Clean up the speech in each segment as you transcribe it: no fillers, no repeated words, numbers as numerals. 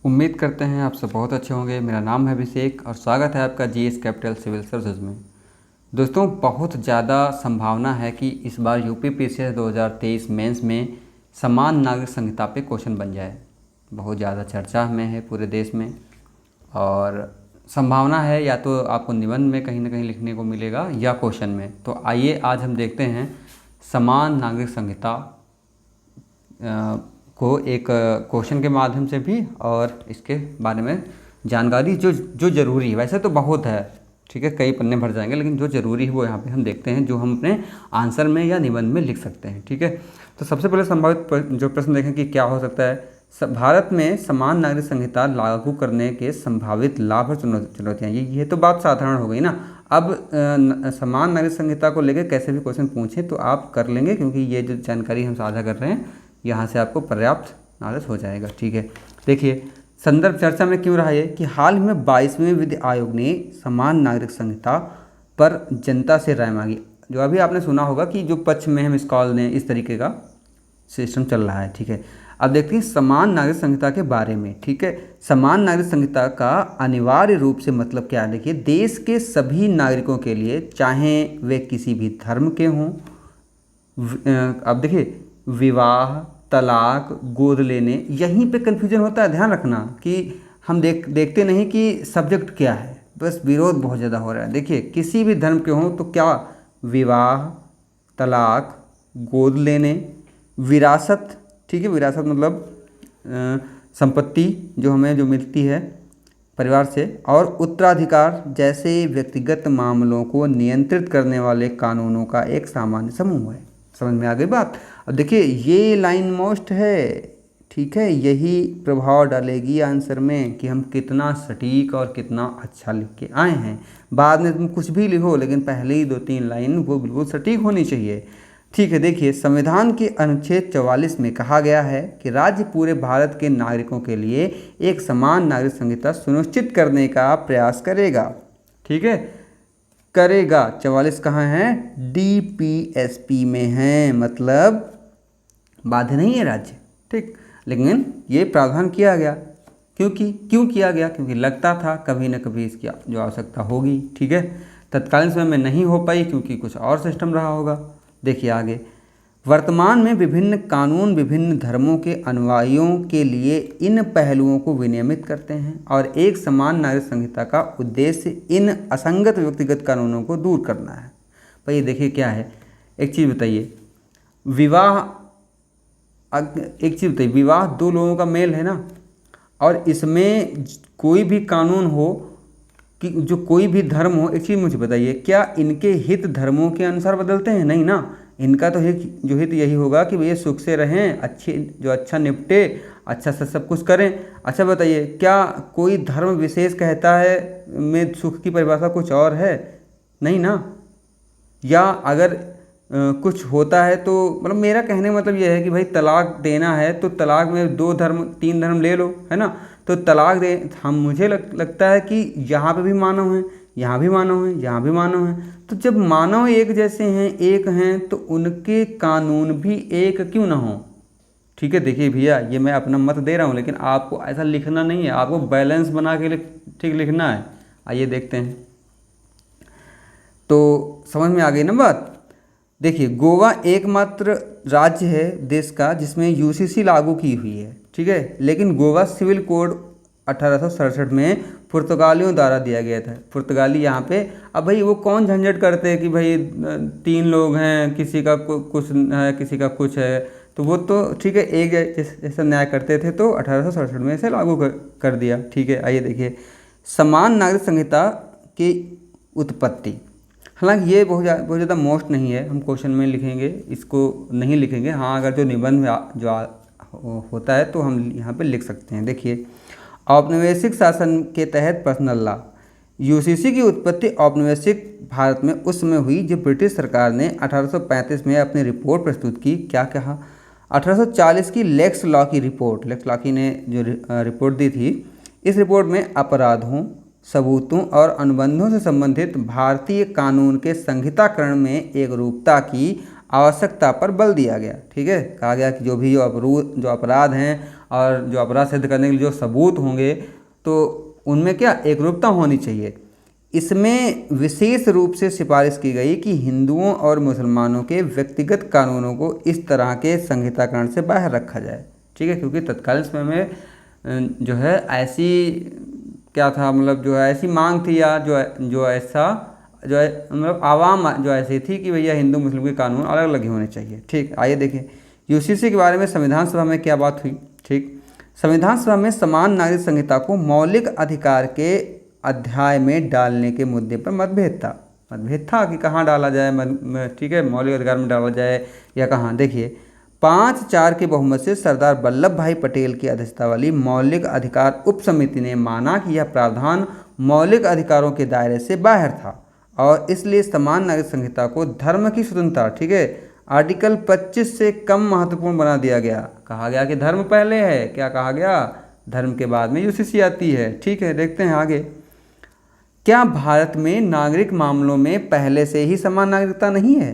उम्मीद करते हैं आप सब बहुत अच्छे होंगे। मेरा नाम है अभिषेक और स्वागत है आपका जीएस कैपिटल सिविल सर्विसेज में। दोस्तों, बहुत ज़्यादा संभावना है कि इस बार यूपी पीसीएस 2023 मेंस में समान नागरिक संहिता पे क्वेश्चन बन जाए। बहुत ज़्यादा चर्चा में है पूरे देश में और संभावना है या तो आपको निबंध में कहीं ना कहीं लिखने को मिलेगा या क्वेश्चन में। तो आइए आज हम देखते हैं समान नागरिक संहिता को एक क्वेश्चन के माध्यम से भी और इसके बारे में जानकारी जो ज़रूरी है। वैसे तो बहुत है, ठीक है, कई पन्ने भर जाएंगे, लेकिन जो ज़रूरी है वो यहाँ पे हम देखते हैं, जो हम अपने आंसर में या निबंध में लिख सकते हैं। ठीक है, तो सबसे पहले संभावित जो प्रश्न देखें कि क्या हो सकता है। भारत में समान नागरिक संहिता लागू करने के संभावित लाभ और चुनौतियाँ, ये तो बात साधारण हो गई ना। अब समान नागरिक संहिता को लेकर कैसे भी क्वेश्चन पूछें तो आप कर लेंगे, क्योंकि ये जो जानकारी हम साझा कर रहे हैं यहाँ से आपको पर्याप्त नॉलेज हो जाएगा। ठीक है, देखिए संदर्भ चर्चा में क्यों रहा है कि हाल ही में 22वें विधि आयोग ने समान नागरिक संहिता पर जनता से राय मांगी। जो अभी आपने सुना होगा कि जो पश्चिम में हम स्कॉल ने इस तरीके का सिस्टम चल रहा है। ठीक है, अब देखते हैं समान नागरिक संहिता के बारे में। ठीक है, समान नागरिक संहिता का अनिवार्य रूप से मतलब क्या है। देखिए, देश के सभी नागरिकों के लिए, चाहे वे किसी भी धर्म के हों, अब देखिए विवाह, तलाक, गोद लेने, यहीं पे कन्फ्यूजन होता है। ध्यान रखना कि हम देखते नहीं कि सब्जेक्ट क्या है, बस विरोध बहुत ज़्यादा हो रहा है। देखिए, किसी भी धर्म के हों तो क्या विवाह, तलाक, गोद लेने, विरासत, ठीक है, विरासत मतलब संपत्ति जो हमें जो मिलती है परिवार से, और उत्तराधिकार जैसे व्यक्तिगत मामलों को नियंत्रित करने वाले कानूनों का एक सामान्य समूह है। समझ में आ गई बात। अब देखिए ये लाइन मोस्ट है, ठीक है, यही प्रभाव डालेगी आंसर में कि हम कितना सटीक और कितना अच्छा लिख के आए हैं। बाद में तुम कुछ भी लिखो, लेकिन पहले ही 2-3 लाइन वो बिल्कुल सटीक होनी चाहिए। ठीक है, देखिए संविधान के अनुच्छेद 44 में कहा गया है कि राज्य पूरे भारत के नागरिकों के लिए एक समान नागरिक संहिता सुनिश्चित करने का प्रयास करेगा। ठीक है, करेगा। 44 कहाँ है? डीपीएसपी में है, मतलब बाध्य नहीं है राज्य। ठीक, लेकिन ये प्रावधान किया गया क्यों किया गया? क्योंकि लगता था कभी न कभी इसकी जो आवश्यकता होगी। ठीक है, तत्कालीन समय में नहीं हो पाई क्योंकि कुछ और सिस्टम रहा होगा। देखिए आगे, वर्तमान में विभिन्न कानून विभिन्न धर्मों के अनुयायियों के लिए इन पहलुओं को विनियमित करते हैं और एक समान नागरिक संहिता का उद्देश्य इन असंगत व्यक्तिगत कानूनों को दूर करना है। भाई देखिए क्या है, एक चीज़ बताइए, विवाह 2 लोगों का मेल है ना, और इसमें कोई भी कानून हो कि जो कोई भी धर्म हो, एक चीज़ मुझे बताइए, क्या इनके हित धर्मों के अनुसार बदलते हैं? नहीं ना। इनका तो हित यही होगा कि भैया सुख से रहें, अच्छा निपटे, अच्छा से सब कुछ करें। अच्छा बताइए, क्या कोई धर्म विशेष कहता है में सुख की परिभाषा कुछ और है? नहीं ना। या अगर कुछ होता है तो मतलब मेरा कहने का मतलब यह है कि भाई तलाक देना है तो तलाक में 2 धर्म 3 धर्म ले लो, है ना। तो तलाक दे, मुझे लगता है कि यहाँ पे भी मानव हैं, यहाँ भी मानव हैं, यहाँ भी मानव हैं। तो जब मानव एक जैसे हैं, एक हैं, तो उनके कानून भी एक क्यों ना हो। ठीक है, देखिए भैया ये मैं अपना मत दे रहा हूँ, लेकिन आपको ऐसा लिखना नहीं है, आपको बैलेंस बना के ठीक लिखना है। आइए देखते हैं, तो समझ में आ गई ना बात। देखिए, गोवा एकमात्र राज्य है देश का जिसमें यूसीसी लागू की हुई है। ठीक है, लेकिन गोवा सिविल कोड 1867 में पुर्तगालियों द्वारा दिया गया था। पुर्तगाली यहाँ पे, अब भाई वो कौन झंझट करते हैं कि भाई 3 लोग हैं, किसी का कुछ है, किसी का कुछ है, तो वो तो ठीक है एक जैसा न्याय करते थे, तो 1867 में इसे लागू कर दिया। ठीक है, आइए देखिए समान नागरिक संहिता की उत्पत्ति। हालांकि ये बहुत ज़्यादा मोस्ट नहीं है, हम क्वेश्चन में लिखेंगे, इसको नहीं लिखेंगे। हाँ, अगर जो निबंध में होता है तो हम यहाँ पे लिख सकते हैं। देखिए, औपनिवेशिक शासन के तहत पर्सनल लॉ, यूसीसी की उत्पत्ति औपनिवेशिक भारत में उस समय हुई जब ब्रिटिश सरकार ने 1835 में अपनी रिपोर्ट प्रस्तुत की। क्या कहा? 1840 की लेक्स लॉ की रिपोर्ट, लेक्स लॉ की ने जो रिपोर्ट दी थी, इस रिपोर्ट में अपराधों, सबूतों और अनुबंधों से संबंधित भारतीय कानून के संहिताकरण में एक रूपता की आवश्यकता पर बल दिया गया। ठीक है, कहा गया कि जो अपराध हैं और जो अपराध सिद्ध करने के लिए जो सबूत होंगे तो उनमें क्या एकरूपता होनी चाहिए। इसमें विशेष रूप से सिफारिश की गई कि हिंदुओं और मुसलमानों के व्यक्तिगत कानूनों को इस तरह के संहिताकरण से बाहर रखा जाए। ठीक है, क्योंकि तत्कालीन समय में जो है ऐसी क्या था, मतलब जो है ऐसी मांग थी, या जो ऐसा जो है मतलब आवाम जो ऐसी थी कि भैया हिंदू मुस्लिम के कानून अलग अलग ही होने चाहिए। ठीक, आइए देखें यूसीसी के बारे में संविधान सभा में क्या बात हुई। ठीक, संविधान सभा में समान नागरिक संहिता को मौलिक अधिकार के अध्याय में डालने के मुद्दे पर मतभेद था कि कहाँ डाला जाए। ठीक है, मौलिक अधिकार में डाला जाए या कहाँ। देखिए 5-4 के बहुमत से सरदार वल्लभ भाई पटेल की अध्यक्षता वाली मौलिक अधिकार उप समिति ने माना कि यह प्रावधान मौलिक अधिकारों के दायरे से बाहर था और इसलिए समान नागरिक संहिता को धर्म की स्वतंत्रता, ठीक है, आर्टिकल 25 से कम महत्वपूर्ण बना दिया गया। कहा गया कि धर्म पहले है, क्या कहा गया, धर्म के बाद में यूसीसी आती है। ठीक है, देखते हैं आगे। क्या भारत में नागरिक मामलों में पहले से ही समान नागरिकता नहीं है?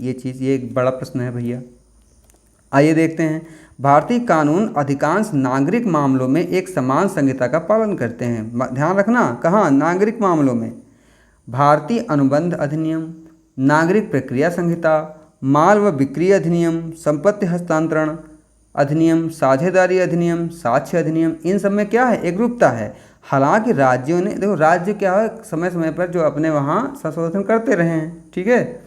ये एक बड़ा प्रश्न है भैया। आइए देखते हैं। भारतीय कानून अधिकांश नागरिक मामलों में एक समान संहिता का पालन करते हैं। ध्यान रखना, कहाँ, नागरिक मामलों में। भारतीय अनुबंध अधिनियम, नागरिक प्रक्रिया संहिता, माल व बिक्री अधिनियम, संपत्ति हस्तांतरण अधिनियम, साझेदारी अधिनियम, साक्ष्य अधिनियम, इन सब में क्या है, एकरूपता है। हालांकि राज्यों ने, देखो राज्य क्या है, समय समय पर जो अपने वहाँ संशोधन करते रहे हैं। ठीक है,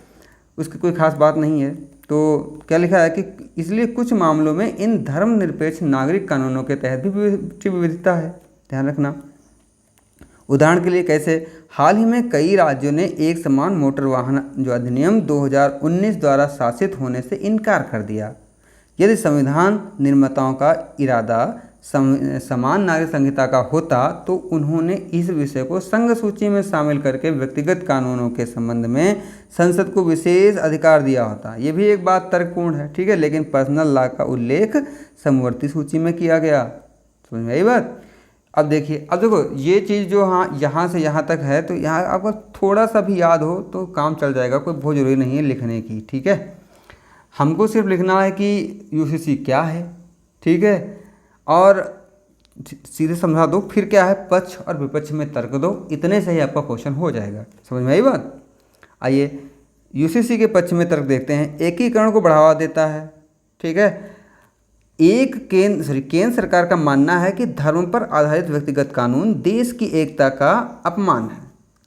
उसकी कोई खास बात नहीं है। तो क्या लिखा है कि इसलिए कुछ मामलों में इन धर्मनिरपेक्ष नागरिक कानूनों के तहत भी विविधता है। ध्यान रखना। उदाहरण के लिए कैसे, हाल ही में कई राज्यों ने एक समान मोटर वाहन जो अधिनियम 2019 द्वारा शासित होने से इनकार कर दिया। यदि संविधान निर्माताओं का इरादा समान नागरिक संहिता का होता तो उन्होंने इस विषय को संघ सूची में शामिल करके व्यक्तिगत कानूनों के संबंध में संसद को विशेष अधिकार दिया होता। ये भी एक बात तर्कपूर्ण है। ठीक है, लेकिन पर्सनल लॉ का उल्लेख समवर्ती सूची में किया गया। समझ में आई बात। अब देखिए, अब देखो ये चीज़ जो यहाँ से यहाँ तक है, तो यहाँ आपको थोड़ा सा भी याद हो तो काम चल जाएगा, कोई बहुत ज़रूरी नहीं है लिखने की। ठीक है, हमको सिर्फ लिखना है कि यूसीसी क्या है। ठीक है, और सीधे समझा दो, फिर क्या है, पक्ष और विपक्ष में तर्क दो, इतने से ही आपका क्वेश्चन हो जाएगा। समझ में आई बात। आइए यूसीसी के पक्ष में तर्क देखते हैं। एकीकरण को बढ़ावा देता है। ठीक है, केंद्र सरकार का मानना है कि धर्म पर आधारित व्यक्तिगत कानून देश की एकता का अपमान है,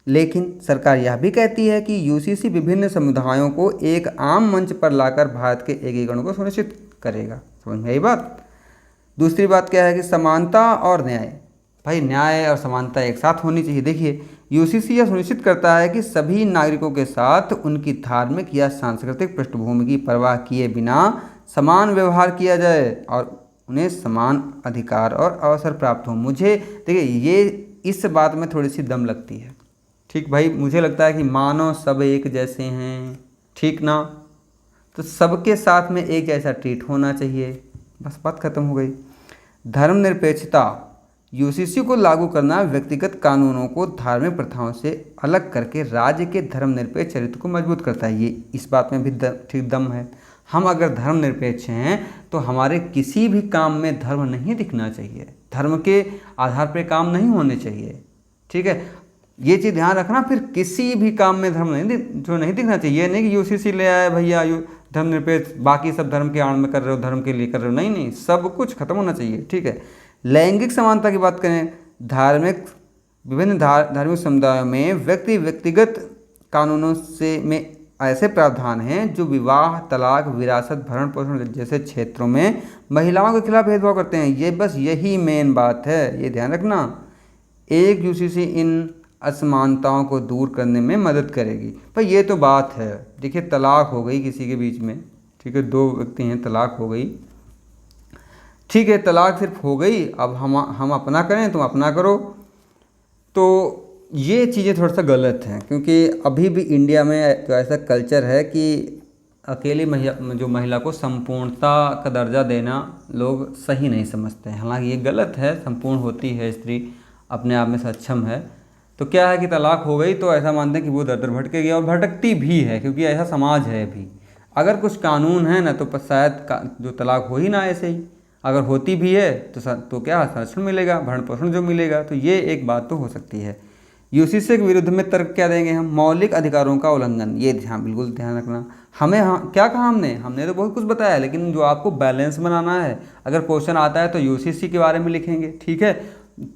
लेकिन सरकार यह भी कहती है कि यूसीसी विभिन्न समुदायों को एक आम मंच पर लाकर भारत के एकीकरण को सुनिश्चित करेगा। समझ में आई बात। दूसरी बात क्या है कि समानता और न्याय। भाई न्याय और समानता एक साथ होनी चाहिए। देखिए यूसीसी यह सुनिश्चित करता है कि सभी नागरिकों के साथ उनकी धार्मिक या सांस्कृतिक पृष्ठभूमि की परवाह किए बिना समान व्यवहार किया जाए और उन्हें समान अधिकार और अवसर प्राप्त हो। मुझे देखिए ये इस बात में थोड़ी सी दम लगती है। ठीक भाई, मुझे लगता है कि मानो सब एक जैसे हैं, ठीक ना, तो सबके साथ में एक जैसा ट्रीट होना चाहिए। बस बात खत्म हो गई। धर्मनिरपेक्षता, यूसीसी को लागू करना व्यक्तिगत कानूनों को धार्मिक प्रथाओं से अलग करके राज्य के धर्मनिरपेक्ष चरित्र को मजबूत करता है। ये इस बात में भी ठीक दम है। हम अगर धर्मनिरपेक्ष हैं तो हमारे किसी भी काम में धर्म नहीं दिखना चाहिए, धर्म के आधार पर काम नहीं होने चाहिए। ठीक है, ये चीज़ ध्यान रखना। फिर किसी भी काम में धर्म नहीं दिखना चाहिए। नहीं कि यूसीसी ले आए भैया धर्मनिरपेक्ष, बाकी सब धर्म के आड़ में कर रहे हो, धर्म के लिए कर रहे हो, नहीं, सब कुछ खत्म होना चाहिए। ठीक है, लैंगिक समानता की बात करें, विभिन्न धार्मिक समुदायों में व्यक्तिगत कानूनों से में ऐसे प्रावधान हैं जो विवाह, तलाक, विरासत, भरण पोषण जैसे क्षेत्रों में महिलाओं के खिलाफ भेदभाव करते हैं। ये बस यही मेन बात है, ये ध्यान रखना। एक यूसीसी इन असमानताओं को दूर करने में मदद करेगी। पर ये तो बात है। देखिए तलाक हो गई किसी के बीच में, ठीक है, दो व्यक्ति हैं, तलाक हो गई, ठीक है, तलाक सिर्फ हो गई। अब हम अपना करें, तुम अपना करो, तो ये चीज़ें थोड़ा सा गलत हैं, क्योंकि अभी भी इंडिया में तो ऐसा कल्चर है कि अकेली महिला को संपूर्णता का दर्जा देना लोग सही नहीं समझते हैं। हालांकि ये गलत है, संपूर्ण होती है स्त्री, अपने आप में सक्षम है। तो क्या है कि तलाक हो गई तो ऐसा मानते हैं कि वो दर दर भटकेगी, और भटकती भी है, क्योंकि ऐसा समाज है अभी। अगर कुछ कानून है ना तो शायद जो तलाक हो ही ना ऐसे ही। अगर होती भी है तो क्या संरक्षण मिलेगा, भरण पोषण जो मिलेगा, तो ये एक बात तो हो सकती है। यूसीसी के विरुद्ध में तर्क क्या देंगे हम, मौलिक अधिकारों का उल्लंघन, ये बिल्कुल ध्यान रखना। हमें क्या कहा हमने तो बहुत कुछ बताया, लेकिन जो आपको बैलेंस बनाना है, अगर क्वेश्चन आता है तो यूसीसी के बारे में लिखेंगे, ठीक है,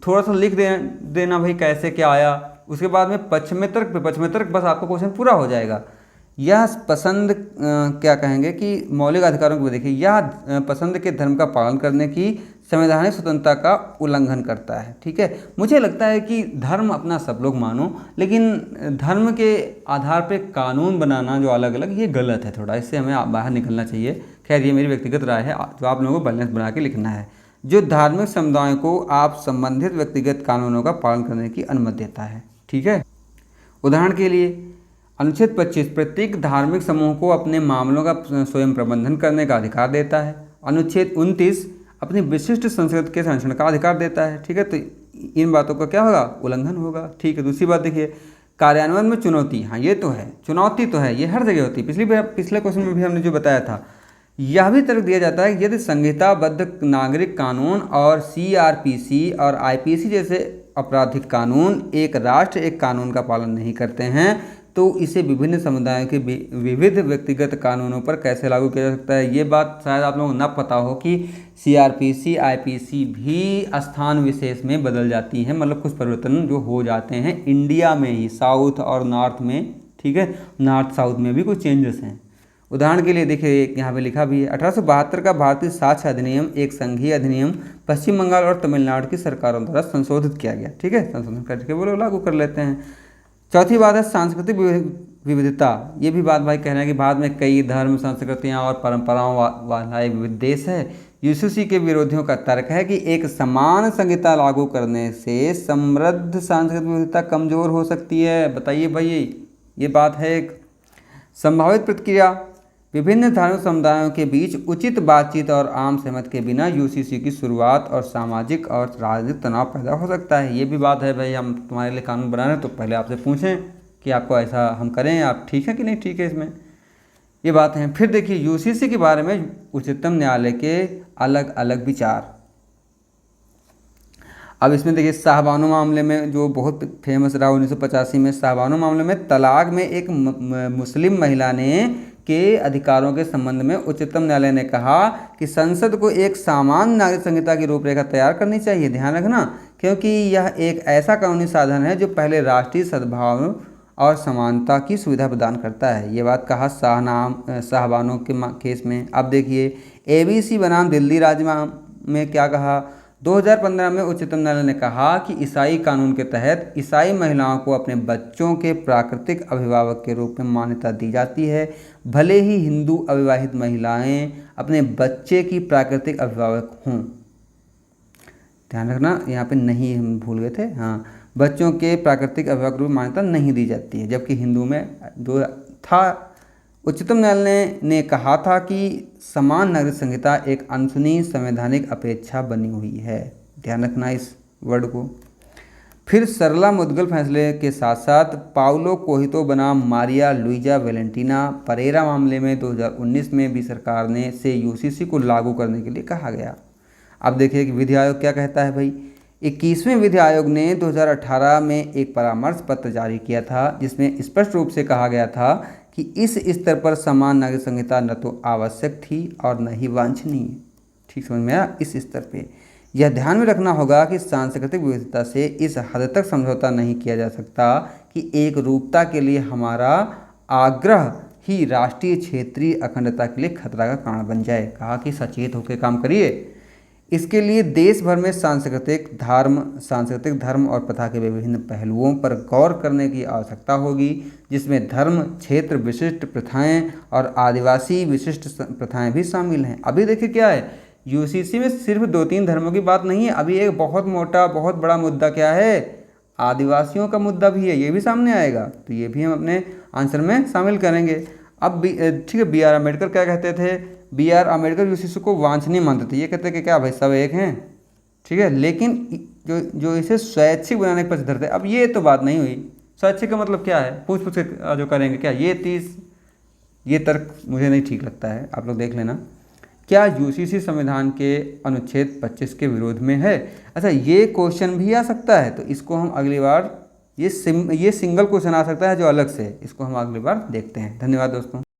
थोड़ा सा लिख देना भाई कैसे क्या आया, उसके बाद में पश्चिमी तर्क बस आपका क्वेश्चन पूरा हो जाएगा। यह पसंद क्या कहेंगे कि मौलिक अधिकारों को देखिए, यह पसंद के धर्म का पालन करने की संवैधानिक स्वतंत्रता का उल्लंघन करता है, ठीक है। मुझे लगता है कि धर्म अपना सब लोग मानो, लेकिन धर्म के आधार पे कानून बनाना जो अलग अलग, ये गलत है थोड़ा, इससे हमें बाहर निकलना चाहिए। खैर ये मेरी व्यक्तिगत राय है, जो आप लोगों को बैलेंस बना के लिखना है। जो धार्मिक समुदायों को आप संबंधित व्यक्तिगत कानूनों का पालन करने की अनुमति देता है, ठीक है। उदाहरण के लिए अनुच्छेद 25 प्रत्येक धार्मिक समूह को अपने मामलों का स्वयं प्रबंधन करने का अधिकार देता है। अनुच्छेद 29 अपनी विशिष्ट संस्कृति के संरक्षण का अधिकार देता है, ठीक है। तो इन बातों का क्या होगा, उल्लंघन होगा, ठीक है। दूसरी बात देखिए, कार्यान्वयन में चुनौती, हाँ ये तो है, चुनौती तो है, ये हर जगह होती है। पिछले क्वेश्चन में भी हमने जो बताया था, यह भी तर्क दिया जाता है कि यदि संहिताबद्ध नागरिक कानून और सीआरपीसी और आईपीसी जैसे आपराधिक कानून एक राष्ट्र एक कानून का पालन नहीं करते हैं, तो इसे विभिन्न समुदायों के विविध व्यक्तिगत कानूनों पर कैसे लागू किया जा सकता है। ये बात शायद आप लोगों को न पता हो कि सीआरपीसी आईपीसी भी स्थान विशेष में बदल जाती हैं, मतलब कुछ परिवर्तन जो हो जाते हैं इंडिया में ही, साउथ और नॉर्थ में, ठीक है, नॉर्थ साउथ में भी कुछ चेंजेस हैं। उदाहरण के लिए देखिए यहाँ पे लिखा भी है, 1872 का भारतीय साक्ष्य अधिनियम एक संघीय अधिनियम पश्चिम बंगाल और तमिलनाडु की सरकारों द्वारा संशोधित किया गया, ठीक है, संशोधन करके वो लोग लागू कर लेते हैं। चौथी बात है सांस्कृतिक विविधता। ये भी बात भाई कह रहे हैं कि भारत में कई धर्म, संस्कृतियाँ और परंपराओं वाला एक विविध देश है। यूसीसी के विरोधियों का तर्क है कि एक समान संहिता लागू करने से समृद्ध सांस्कृतिक विविधता कमजोर हो सकती है। बताइए भाई, ये बात है एक संभावित प्रतिक्रिया। विभिन्न धार्मिक समुदायों के बीच उचित बातचीत और आम सहमति के बिना यूसीसी की शुरुआत और सामाजिक और राजनीतिक तनाव पैदा हो सकता है। ये भी बात है भाई, हम तुम्हारे लिए कानून बना रहे हैं तो पहले आपसे पूछें कि आपको ऐसा हम करें, आप ठीक है कि नहीं ठीक है, इसमें ये बात है। फिर देखिए यूसीसी के बारे में उच्चतम न्यायालय के अलग अलग विचार। अब इसमें देखिए शाहबानो मामले में जो बहुत फेमस रहा 1985 में, शाहबानो मामले में तलाक में एक मुस्लिम महिला ने के अधिकारों के संबंध में उच्चतम न्यायालय ने कहा कि संसद को एक सामान्य नागरिक संहिता की रूपरेखा तैयार करनी चाहिए। ध्यान रखना, क्योंकि यह एक ऐसा कानूनी साधन है जो पहले राष्ट्रीय सद्भाव और समानता की सुविधा प्रदान करता है। ये बात कहा शाहबानो के केस में। अब देखिए एबीसी बनाम दिल्ली राज्य में क्या कहा, 2015 में उच्चतम न्यायालय ने कहा कि ईसाई कानून के तहत ईसाई महिलाओं को अपने बच्चों के प्राकृतिक अभिभावक के रूप में मान्यता दी जाती है, भले ही हिंदू अविवाहित महिलाएं अपने बच्चे की प्राकृतिक अभिभावक हों। ध्यान रखना, यहाँ पे नहीं हम भूल गए थे, हाँ, बच्चों के प्राकृतिक अभिभावक रूप में मान्यता नहीं दी जाती है, जबकि हिंदू में जो था। उच्चतम न्यायालय ने कहा था कि समान नागरिक संहिता एक अनसुनी संवैधानिक अपेक्षा बनी हुई है। ध्यान रखना इस वर्ड को। फिर सरला मुद्गल फैसले के साथ साथ पाउलो कोहितो बनाम मारिया लुइजा वेलेंटिना परेरा मामले में 2019 में भी सरकार ने से यूसीसी को लागू करने के लिए कहा गया। अब देखिए कि विधि आयोग क्या कहता है भाई। 21वें विधि आयोग ने 2018 में एक परामर्श पत्र जारी किया था, जिसमें स्पष्ट रूप से कहा गया था कि इस स्तर पर समान नागरिक संहिता न तो आवश्यक थी और न ही वांछनीय। ठीक समझ में आया, इस स्तर पे यह ध्यान में रखना होगा कि सांस्कृतिक विविधता से इस हद तक समझौता नहीं किया जा सकता कि एक रूपता के लिए हमारा आग्रह ही राष्ट्रीय क्षेत्रीय अखंडता के लिए खतरा का कारण बन जाए। कहा कि सचेत होकर काम करिए। इसके लिए देश भर में सांस्कृतिक धर्म और प्रथा के विभिन्न पहलुओं पर गौर करने की आवश्यकता होगी, जिसमें धर्म, क्षेत्र विशिष्ट प्रथाएं और आदिवासी विशिष्ट प्रथाएं भी शामिल हैं। अभी देखिए क्या है, यूसीसी में सिर्फ 2-3 धर्मों की बात नहीं है, अभी एक बहुत मोटा बहुत बड़ा मुद्दा क्या है, आदिवासियों का मुद्दा भी है, ये भी सामने आएगा, तो ये भी हम अपने आंसर में शामिल करेंगे। अब ठीक है, BR अम्बेडकर क्या कहते थे, BR अम्बेडकर यूसीसी को वांछनीय मानते थे। ये कहते कि क्या भाई सब एक हैं, ठीक है, लेकिन जो इसे स्वैच्छिक बनाने के पक्षधर थे। अब ये तो बात नहीं हुई, स्वैच्छिक का मतलब क्या है, पूछ के जो करेंगे क्या, ये तर्क मुझे नहीं ठीक लगता है, आप लोग देख लेना। क्या यूसीसी संविधान के अनुच्छेद 25 के विरोध में है। अच्छा, ये क्वेश्चन भी आ सकता है, तो इसको हम अगली बार, ये सिंगल क्वेश्चन आ सकता है जो अलग से, इसको हम अगली बार देखते हैं। धन्यवाद दोस्तों।